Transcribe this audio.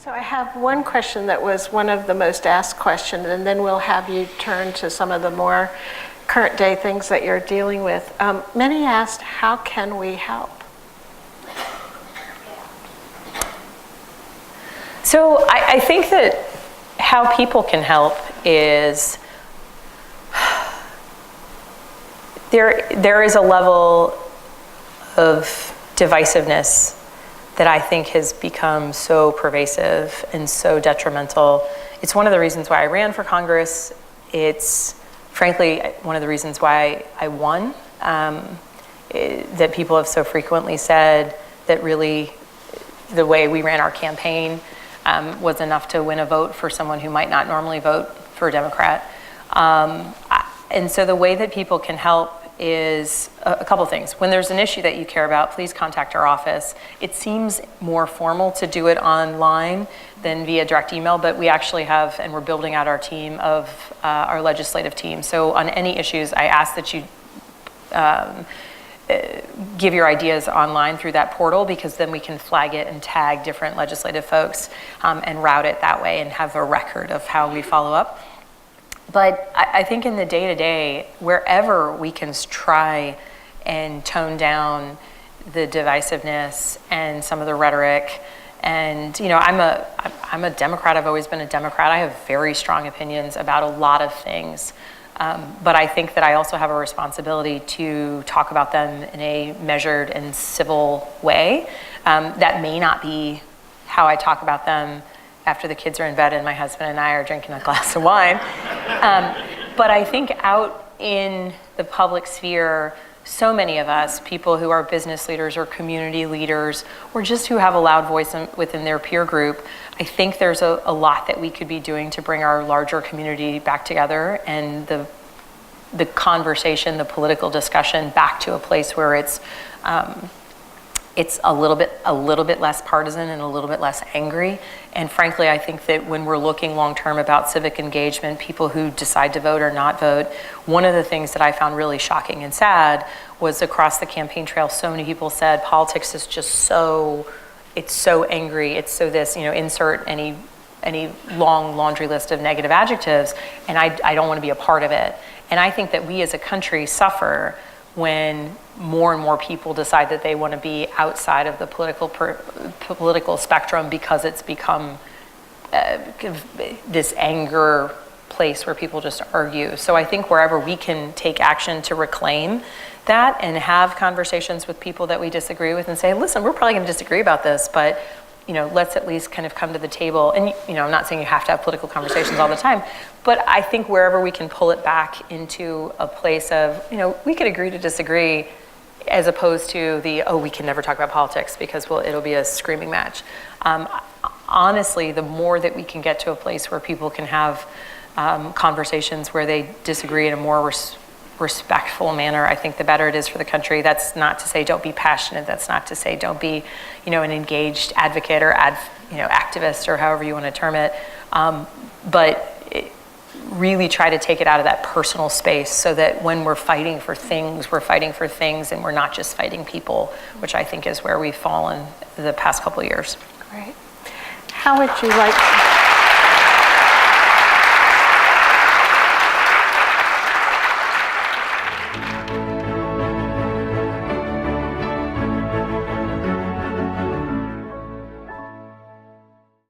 So I have one question that was one of the most asked questions, and then we'll have you turn to some of the more current day things that you're dealing with. Many asked, how can we help? So I think that how people can help is there is a level of divisiveness that I think has become so pervasive and so detrimental. It's one of the reasons why I ran for Congress. It's frankly one of the reasons why I won, that people have so frequently said that really the way we ran our campaign was enough to win a vote for someone who might not normally vote for a Democrat. And so the way that people can help is a couple things. When there's an issue that you care about, please contact our office. It seems more formal to do it online than via direct email, but we actually have, and we're building out our team of our legislative team. So on any issues, I ask that you give your ideas online through that portal, because then we can flag it and tag different legislative folks and route it that way and have a record of how we follow up. But I think in the day-to-day, wherever we can try and tone down the divisiveness and some of the rhetoric, and I'm a Democrat. I've always been a Democrat. I have very strong opinions about a lot of things, but I think that I also have a responsibility to talk about them in a measured and civil way. That may not be how I talk about them after the kids are in bed and my husband and I are drinking a glass of wine. But I think out in the public sphere, so many of us, people who are business leaders or community leaders, or just who have a loud voice within their peer group, I think there's a lot that we could be doing to bring our larger community back together, and the conversation, the political discussion back to a place where it's a little bit less partisan and a little bit less angry. And frankly, I think that when we're looking long-term about civic engagement, people who decide to vote or not vote, one of the things that I found really shocking and sad was across the campaign trail, so many people said politics is just it's so angry, it's so this, insert any long laundry list of negative adjectives, and I don't want to be a part of it. And I think that we as a country suffer when more and more people decide that they want to be outside of the political spectrum, because it's become this anger place where people just argue. So I think wherever we can take action to reclaim that and have conversations with people that we disagree with and say, listen, we're probably going to disagree about this, but let's at least kind of come to the table. And I'm not saying you have to have political conversations all the time, but I think wherever we can pull it back into a place of, we could agree to disagree, as opposed to we can never talk about politics because, it'll be a screaming match. Honestly, the more that we can get to a place where people can have conversations where they disagree in a more respectful manner, I think the better it is for the country. That's not to say don't be passionate. That's not to say don't be, an engaged advocate or activist, or however you want to term it. But really try to take it out of that personal space, so that when we're fighting for things and we're not just fighting people, which I think is where we've fallen the past couple of years. Great. How would you like